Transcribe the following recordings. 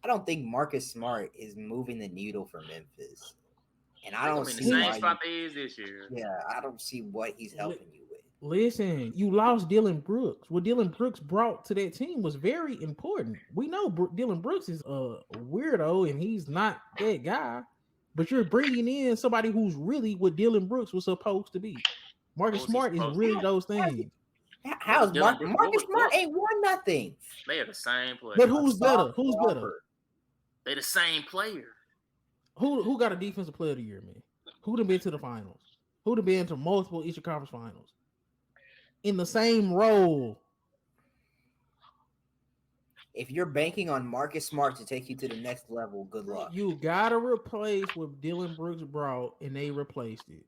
I don't think Marcus Smart is moving the needle for Memphis, and I They're don't gonna be in the see same why. spot they is this year. Yeah, I don't see what he's Li- helping you with. Listen, you lost Dillon Brooks. What Dillon Brooks brought to that team was very important. We know Dillon Brooks is a weirdo and he's not that guy, but you're bringing in somebody who's really what Dillon Brooks was supposed to be. What Marcus was he Smart is supposed to really be? those things. What was How's Dylan Brooks? Marcus Smart ain't won nothing? They are the same But player. A who's better? soft Who's better? offer. They the same player. Who got a defensive player of the year, man? Who done been to the finals? Who done been to multiple Eastern Conference finals? In the same role. If you're banking on Marcus Smart to take you to the next level, good luck. You gotta replace what Dillon Brooks brought, and they replaced it.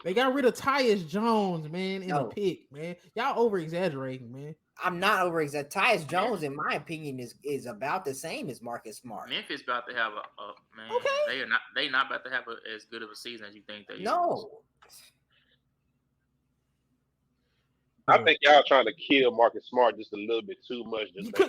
They got rid of Tyus Jones, man, in a No. pick, man. Y'all over exaggerating, man. I'm not over exaggerating. Tyus Jones, in my opinion, is about the same as Marcus Smart. Memphis about to have a man. Okay. They not about to have as good of a season as you think they is. No. I think y'all trying to kill Marcus Smart just a little bit too much. Just God.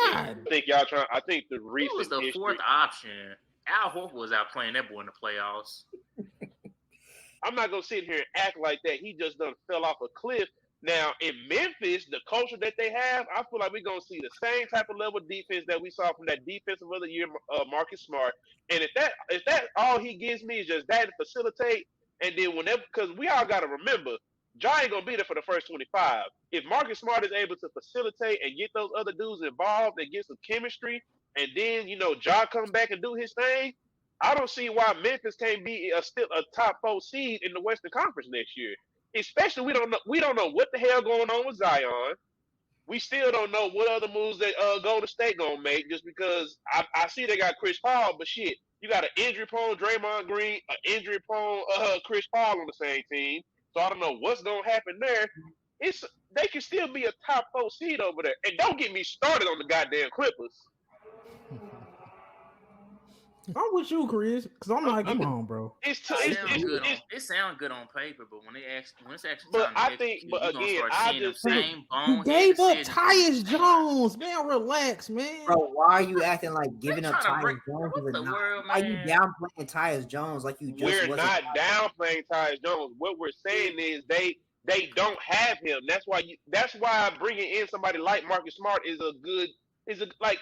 I think y'all trying. I think the Who recent was the history. fourth option? Al Horford was out playing that boy in the playoffs. I'm not gonna sit here and act like that. He just done fell off a cliff. Now in Memphis, the culture that they have, I feel like we're gonna see the same type of level of defense that we saw from that defensive of the year, Marcus Smart. And if that all he gives me is just that to facilitate, and then whenever, because we all gotta remember, Ja ain't gonna be there for the first 25. If Marcus Smart is able to facilitate and get those other dudes involved and get some chemistry, and then Ja come back and do his thing, I don't see why Memphis can't be still a top 4 seed in the Western Conference next year. Especially we don't know what the hell going on with Zion. We still don't know what other moves that Golden State gonna make. Just because I see they got Chris Paul, but shit, you got an injury prone Draymond Green, an injury prone Chris Paul on the same team. So I don't know what's gonna happen there. They can still be a top 4 seed over there. And don't get me started on the goddamn Clippers. I'm with you, Chris, because I'm like, come on, bro. It sounds good on paper, but when it's actually but time to I think, execute, but you're again, gonna start I seeing the just same You bonehead gave up decisions. Tyus Jones, man. Relax, man. Bro, why are you acting like giving up trying to Tyus Jones what is the not? world, Why you man? downplaying Tyus Jones like you just we're wasn't? not downplaying Tyus Jones. What we're saying is they don't have him. That's why bringing in somebody like Marcus Smart is like.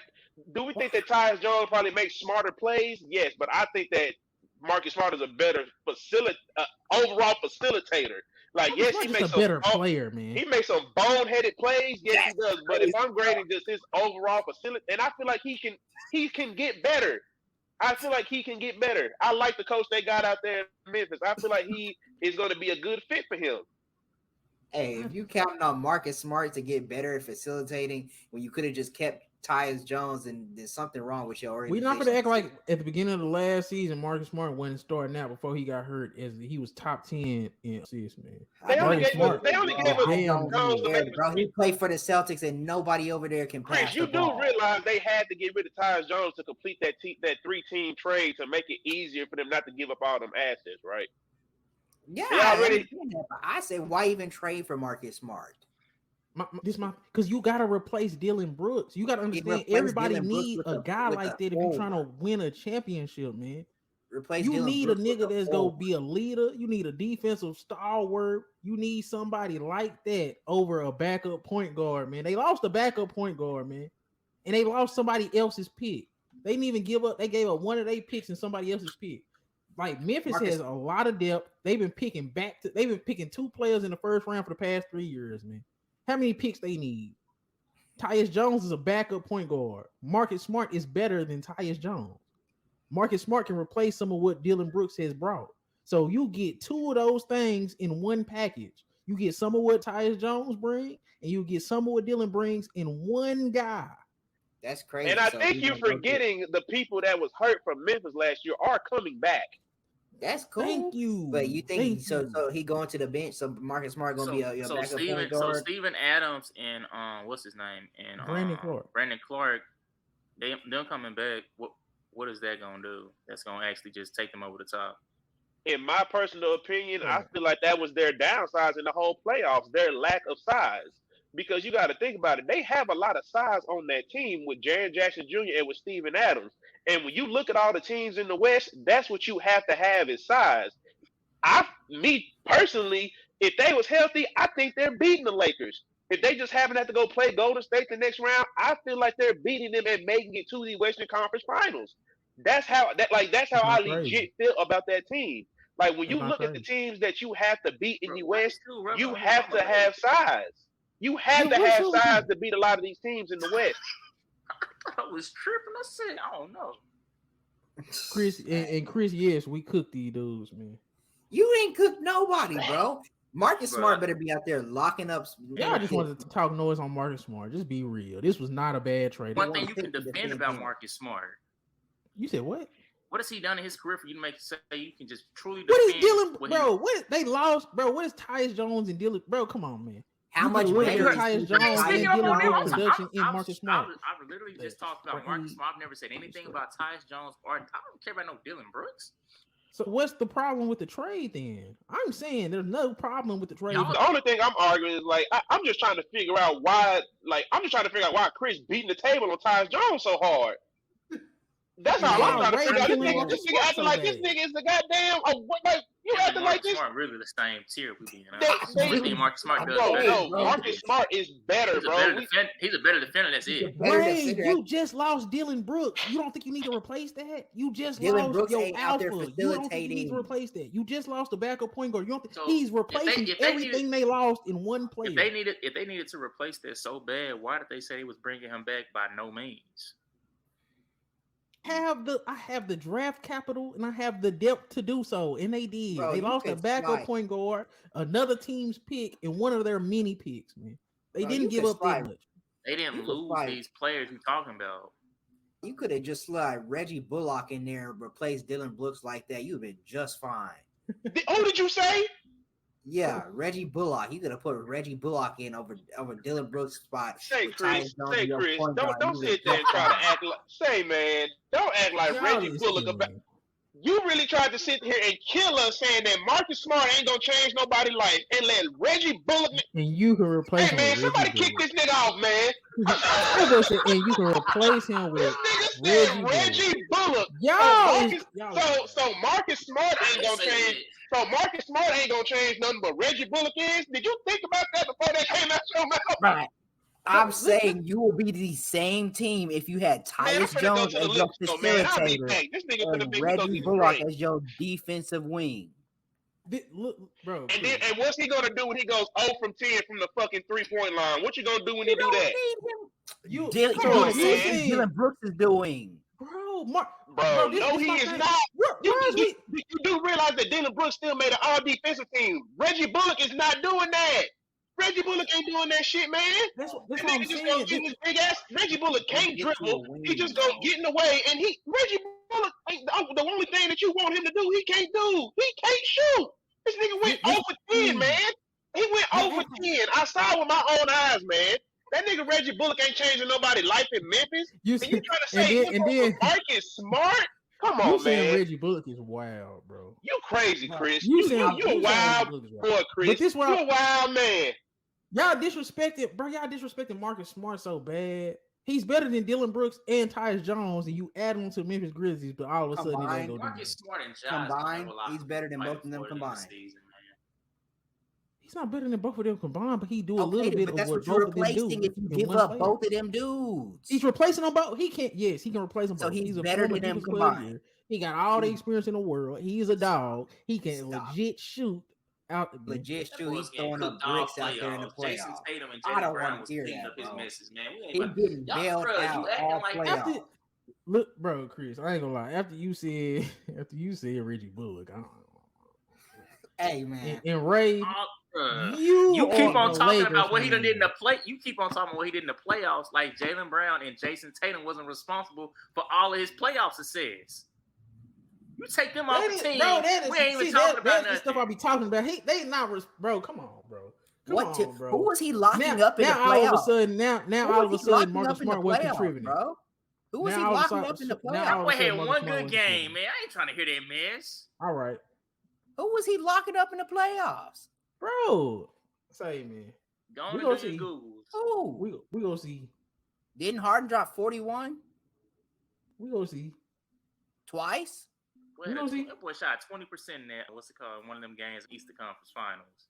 Do we think that Tyus Jones probably makes smarter plays? Yes, but I think that Marcus Smart is a better overall facilitator. Like, yes, he makes a better player, man. He makes some boneheaded plays. Yes, he does. But if I'm grading just his overall facility, and I feel like he can get better. I feel like he can get better. I like the coach they got out there in Memphis. I feel like he is going to be a good fit for him. Hey, if you counting on Marcus Smart to get better at facilitating when you could have just kept Tyus Jones, and there's something wrong with your organization. We're not going to act like at the beginning of the last season, Marcus Smart wasn't starting out before he got hurt as he was top 10 in assists, man. They only gave us bro. He played for the Celtics, and nobody over there can pass. Chris, you do realize they had to get rid of Tyus Jones to complete that 3-team trade to make it easier for them not to give up all them assets, right? Yeah, I said, why even trade for Marcus Smart? Because you got to replace Dillon Brooks. You got to understand everybody need a guy like that if you're trying to win a championship, man. You need a nigga that's going to be a leader. You need a defensive stalwart. You need somebody like that over a backup point guard, man. They lost a backup point guard, man. And they lost somebody else's pick. They didn't even give up. They gave up one of their picks and somebody else's pick. Like Memphis has a lot of depth. They've been picking two players in the first round for the past 3 years, man. How many picks they need? Tyus Jones is a backup point guard. Marcus Smart is better than Tyus Jones. Marcus Smart can replace some of what Dillon Brooks has brought. So you get two of those things in one package. You get some of what Tyus Jones brings, and you get some of what Dillon brings in one guy. That's crazy. And I think you're forgetting the people that was hurt from Memphis last year are coming back. That's cool. Thank you. But you think so he going to the bench? So Marcus Smart gonna be a backup point guard? So Steven Adams and what's his name and Brandon Clark, them coming back. What is that gonna do? That's gonna actually just take them over the top. In my personal opinion, I feel like that was their downsides in the whole playoffs. Their lack of size. because you got to think about it. They have a lot of size on that team with Jaren Jackson Jr. and with Steven Adams. And when you look at all the teams in the West, that's what you have to have is size. Me personally, if they was healthy, I think they're beating the Lakers. If they just happen to have to go play Golden State the next round, I feel like they're beating them and making it to the Western Conference Finals. That's how I legit feel about that team. Like when you look at the teams that you have to beat in the West, you have to have size. You have to have size to beat a lot of these teams in the West. I was tripping. I said, I don't know. Chris, yes, we cooked these dudes, man. You ain't cooked nobody, bro. Marcus Smart better be out there locking up. Yeah, I just wanted to talk noise on Marcus Smart. Just be real. This was not a bad trade. One thing you can defend about Marcus Smart. You said what? What has he done in his career for you to make say you can just truly defend? What is Dillon, bro? What they lost, bro? What is Tyus Jones and Dillon, bro? Come on, man. How much better is Tyus Jones and Dillon Brooks production in Marcus Smart? I literally just talked about Marcus Smart. I've never said anything about Tyus Jones, or I don't care about no Dillon Brooks. So what's the problem with the trade then? I'm saying there's no problem with the trade. The only thing I'm arguing is like I'm just trying to figure out why. Like I'm just trying to figure out why Chris beating the table on Tyus Jones so hard. That's all I'm trying to figure out. This nigga acting like this nigga is the goddamn. You acting like this. Smart really the same tier. We being honest. Marcus Smart does better. No, Marcus Smart is better, bro. He's a better defender. That's it. Ray, you just lost Dillon Brooks. You don't think you need to replace that? You just lost your alpha. You don't think you need to replace that. You just lost the backup point guard. You don't think he's replacing everything they lost in one player. If they needed to replace that so bad, why did they say he was bringing him back by no means? I have the draft capital and I have the depth to do so, and they did. Bro, they lost a backup point guard, another team's pick, and one of their mini picks. Man, they didn't give up that much. They didn't lose these players you're talking about. You could have just slid Reggie Bullock in there and replaced Dillon Brooks like that. You'd been just fine. Who did you say? Yeah, Reggie Bullock. You could have put Reggie Bullock in over Dillon Brooks' spot. Say Chris. Don't sit there and try to act like. Say man, don't act like Reggie Bullock. You really tried to sit here and kill us, saying that Marcus Smart ain't gonna change nobody's life, and let Reggie Bullock. And you can replace him. Hey man, somebody kick this nigga off, man. And you can replace him with Reggie Bullock. So Marcus Smart ain't gonna change. So Marcus Smart ain't gonna change nothing, but Reggie Bullock is. Did you think about that before that came out your mouth? Right. I'm saying you will be the same team if you had Tyus Jones as your facilitator and Reggie Bullock as your defensive wing. Look, bro. And what's he gonna do when he goes 0 from 10 from the fucking 3-point line? What you gonna do when he do that? Dillon Brooks is doing. Bro, no, he is not. You do realize that Dillon Brooks still made an all-defensive team. Reggie Bullock is not doing that. Reggie Bullock ain't doing that shit, man. That's what I'm saying. His big ass. Reggie Bullock can't dribble. He just gonna get in the way, and Reggie Bullock ain't the only thing that you want him to do. He can't do. He can't shoot. This nigga went 0 for 10, man. He went 0 for 10. I saw with my own eyes, man. That nigga Reggie Bullock ain't changing nobody's life in Memphis. You trying to say Marcus Smart? Come on, man. Reggie Bullock is wild, bro. You crazy, Chris. You a wild boy, Chris. You a wild man. Y'all disrespected Marcus Smart so bad. He's better than Dillon Brooks and Tyus Jones, and you add him to Memphis Grizzlies, but all of a sudden he don't go Marcus Smart and combined, he's better than both of them combined. He's not better than both of them combined, but he do a little bit of what you're replacing if you give up both of them dudes. He's replacing them both. He can replace them both. So he's better than them combined. He got all the experience in the world. He's a dog. He can legit shoot out the legit shoot. He's throwing up bricks out there in the playoffs. I don't want to hear that, bro. He's getting bailed out all playoffs. Look, bro, Chris, I ain't gonna lie. After you said Reggie Bullock, I don't know. Hey man, and Ray. You keep on talking about what he did in the play. You keep on talking about what he did in the playoffs, like Jaylen Brown and Jason Tatum wasn't responsible for all of his playoff success. You take them off the team. Bro, we ain't even talking about that stuff I be talking about. They not, bro. Come on, bro. Who was he locking up in the playoffs? All of a sudden, now all of a sudden, Marcus Smart wasn't contributing, bro. Who was he locking up in the playoffs? We had one good game, man. I ain't trying to hear that mess. All right. Who was he locking up in the playoffs? Bro, say man. Go on and do your Googles. Oh, we gonna see. Didn't Harden drop 41? We gonna see. Twice? Boy, that boy shot 20% in that. What's it called? One of them games, Eastern Conference Finals.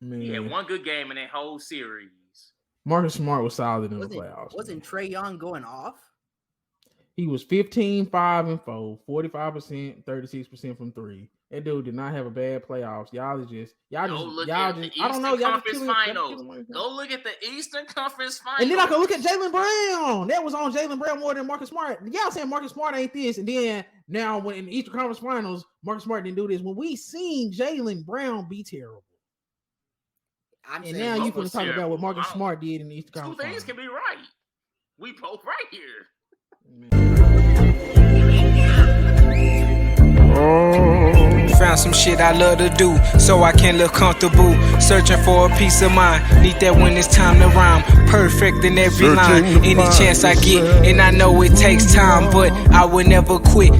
Man. He had one good game in that whole series. Marcus Smart was solid in the playoffs. Wasn't Trae Young going off? He was 15, 5, and 4, 45%, 36% from 3. That dude did not have a bad playoffs. Y'all just I don't know. Y'all just Finals. Go look at the Eastern Conference Finals. And then I can look at Jaylen Brown. That was on Jaylen Brown more than Marcus Smart. Y'all saying Marcus Smart ain't this, and then now when in the Eastern Conference Finals, Marcus Smart didn't do this. When we seen Jaylen Brown be terrible. And now you can talk about what Marcus Smart did in the Eastern Conference. Two things can be right. We both right here. Found some shit I love to do, so I can look comfortable. Searching for a peace of mind, need that when it's time to rhyme. Perfect in every line, any chance I get, and I know it takes time, but I will never quit.